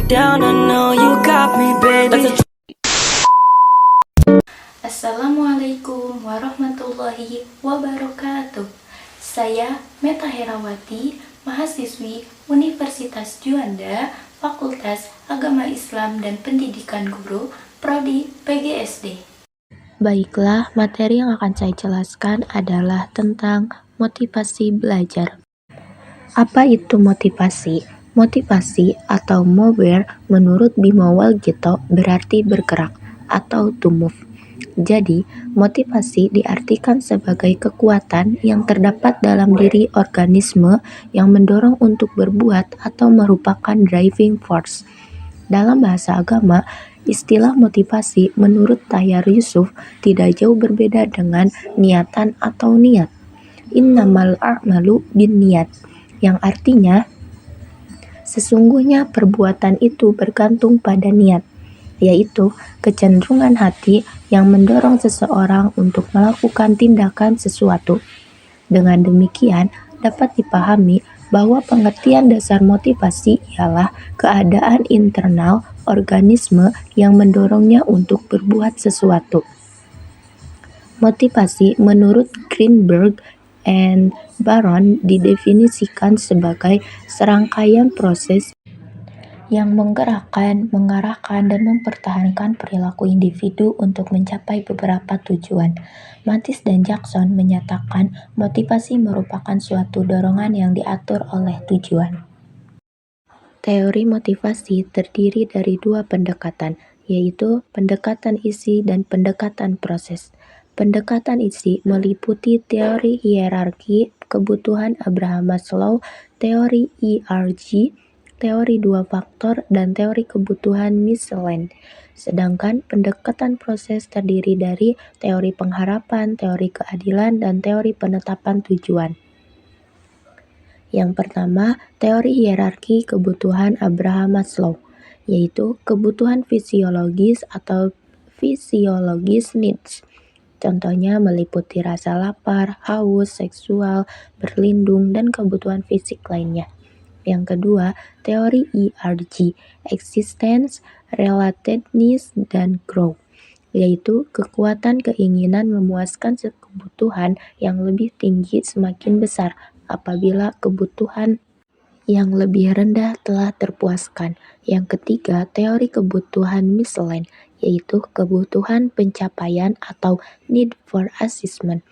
down, I know you got me, baby. Assalamualaikum warahmatullahi wabarakatuh. Saya Meta Herawati, mahasiswi Universitas Juanda, Fakultas Agama Islam dan Pendidikan Guru, Prodi PGSD. Baiklah, materi yang akan saya jelaskan adalah tentang motivasi belajar. Apa itu motivasi? Motivasi atau mover menurut Bimo Walgito berarti bergerak atau to move. Jadi, motivasi diartikan sebagai kekuatan yang terdapat dalam diri organisme yang mendorong untuk berbuat atau merupakan driving force. Dalam bahasa agama, istilah motivasi menurut Tayyar Yusuf tidak jauh berbeda dengan niatan atau niat. Innamal a'malu binniyat, yang artinya sesungguhnya perbuatan itu bergantung pada niat, yaitu kecenderungan hati yang mendorong seseorang untuk melakukan tindakan sesuatu. Dengan demikian, dapat dipahami bahwa pengertian dasar motivasi ialah keadaan internal organisme yang mendorongnya untuk berbuat sesuatu. Motivasi menurut Greenberg and Baron didefinisikan sebagai serangkaian proses yang menggerakkan, mengarahkan, dan mempertahankan perilaku individu untuk mencapai beberapa tujuan. Mathis dan Jackson menyatakan motivasi merupakan suatu dorongan yang diatur oleh tujuan. Teori motivasi terdiri dari dua pendekatan, yaitu pendekatan isi dan pendekatan proses. Pendekatan isi meliputi teori hierarki kebutuhan Abraham Maslow, teori ERG, teori dua faktor, dan teori kebutuhan Miscellane. Sedangkan pendekatan proses terdiri dari teori pengharapan, teori keadilan, dan teori penetapan tujuan. Yang pertama, teori hierarki kebutuhan Abraham Maslow, yaitu kebutuhan fisiologis atau physiologis needs. Contohnya meliputi rasa lapar, haus, seksual, berlindung, dan kebutuhan fisik lainnya. Yang kedua, teori ERG, existence, relatedness, dan growth, yaitu kekuatan keinginan memuaskan kebutuhan yang lebih tinggi semakin besar apabila kebutuhan yang lebih rendah telah terpuaskan. Yang ketiga, teori kebutuhan Miscellane, yaitu kebutuhan pencapaian atau need for achievement,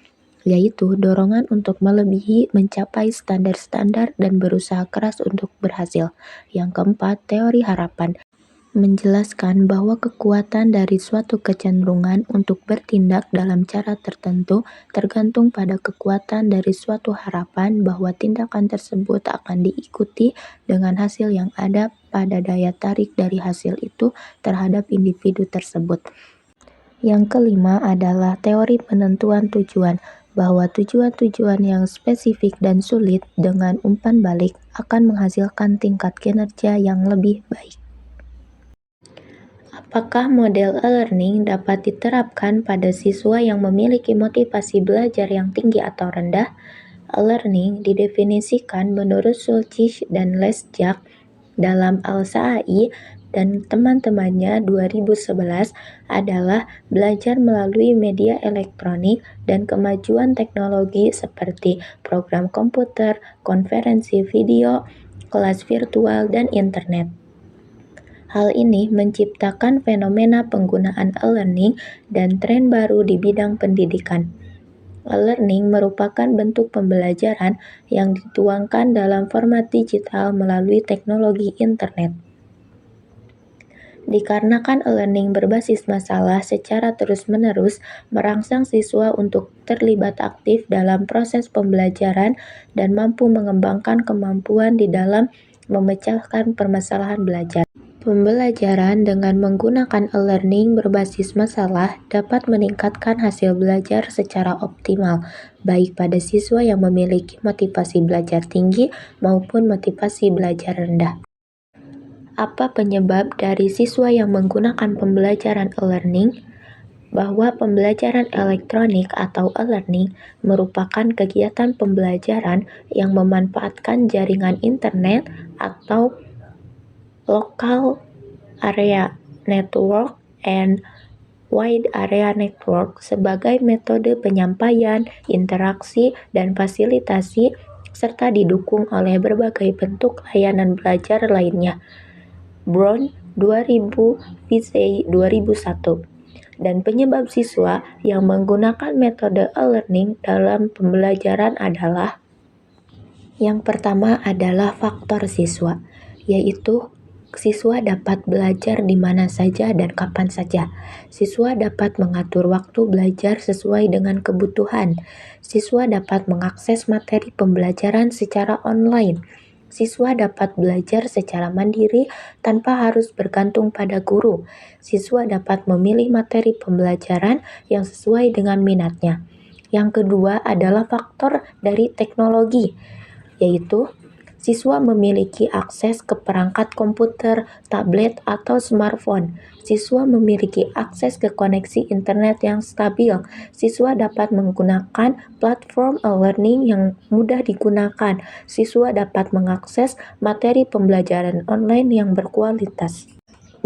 yaitu dorongan untuk melebihi, mencapai standar-standar, dan berusaha keras untuk berhasil. Yang keempat, teori harapan, menjelaskan bahwa kekuatan dari suatu kecenderungan untuk bertindak dalam cara tertentu tergantung pada kekuatan dari suatu harapan bahwa tindakan tersebut akan diikuti dengan hasil yang ada pada daya tarik dari hasil itu terhadap individu tersebut. Yang kelima adalah teori penentuan tujuan, bahwa tujuan-tujuan yang spesifik dan sulit dengan umpan balik akan menghasilkan tingkat kinerja yang lebih baik. Apakah model e-learning dapat diterapkan pada siswa yang memiliki motivasi belajar yang tinggi atau rendah? E-learning didefinisikan menurut Sulcic dan Lesjak dalam Al-Saai dan teman-temannya 2011 adalah belajar melalui media elektronik dan kemajuan teknologi seperti program komputer, konferensi video, kelas virtual, dan internet. Hal ini menciptakan fenomena penggunaan e-learning dan tren baru di bidang pendidikan. E-learning merupakan bentuk pembelajaran yang dituangkan dalam format digital melalui teknologi internet. Dikarenakan e-learning berbasis masalah secara terus-menerus merangsang siswa untuk terlibat aktif dalam proses pembelajaran dan mampu mengembangkan kemampuan di dalam memecahkan permasalahan belajar. Pembelajaran dengan menggunakan e-learning berbasis masalah dapat meningkatkan hasil belajar secara optimal, baik pada siswa yang memiliki motivasi belajar tinggi maupun motivasi belajar rendah. Apa penyebab dari siswa yang menggunakan pembelajaran e-learning? Bahwa pembelajaran elektronik atau e-learning merupakan kegiatan pembelajaran yang memanfaatkan jaringan internet atau lokal Area Network and Wide Area Network sebagai metode penyampaian, interaksi, dan fasilitasi, serta didukung oleh berbagai bentuk layanan belajar lainnya. Brown 2000 Visey 2001. Dan penyebab siswa yang menggunakan metode e-learning dalam pembelajaran adalah: yang pertama adalah faktor siswa, yaitu siswa dapat belajar di mana saja dan kapan saja. Siswa dapat mengatur waktu belajar sesuai dengan kebutuhan. Siswa dapat mengakses materi pembelajaran secara online. Siswa dapat belajar secara mandiri tanpa harus bergantung pada guru. Siswa dapat memilih materi pembelajaran yang sesuai dengan minatnya. Yang kedua adalah faktor dari teknologi, yaitu siswa memiliki akses ke perangkat komputer, tablet, atau smartphone. Siswa memiliki akses ke koneksi internet yang stabil. Siswa dapat menggunakan platform e-learning yang mudah digunakan. Siswa dapat mengakses materi pembelajaran online yang berkualitas.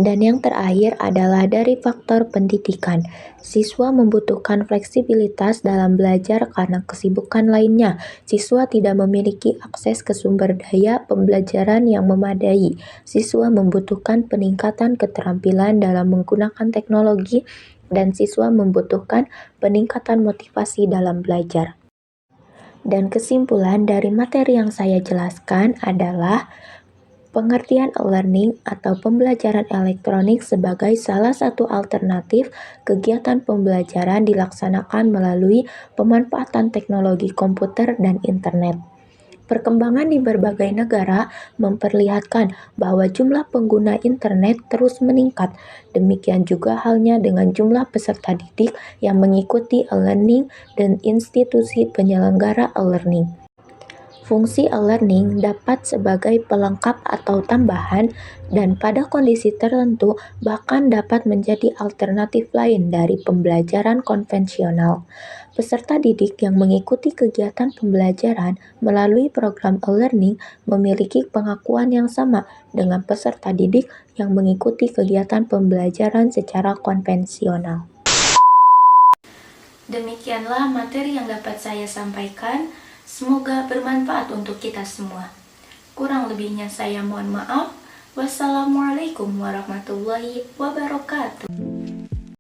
Dan yang terakhir adalah dari faktor pendidikan. Siswa membutuhkan fleksibilitas dalam belajar karena kesibukan lainnya. Siswa tidak memiliki akses ke sumber daya pembelajaran yang memadai. Siswa membutuhkan peningkatan keterampilan dalam menggunakan teknologi, dan siswa membutuhkan peningkatan motivasi dalam belajar. Dan kesimpulan dari materi yang saya jelaskan adalah pengertian e-learning atau pembelajaran elektronik sebagai salah satu alternatif kegiatan pembelajaran dilaksanakan melalui pemanfaatan teknologi komputer dan internet. Perkembangan di berbagai negara memperlihatkan bahwa jumlah pengguna internet terus meningkat. Demikian juga halnya dengan jumlah peserta didik yang mengikuti e-learning dan institusi penyelenggara e-learning. Fungsi e-learning dapat sebagai pelengkap atau tambahan, dan pada kondisi tertentu bahkan dapat menjadi alternatif lain dari pembelajaran konvensional. Peserta didik yang mengikuti kegiatan pembelajaran melalui program e-learning memiliki pengakuan yang sama dengan peserta didik yang mengikuti kegiatan pembelajaran secara konvensional. Demikianlah materi yang dapat saya sampaikan. Semoga bermanfaat untuk kita semua. Kurang lebihnya saya mohon maaf. Wassalamualaikum warahmatullahi wabarakatuh.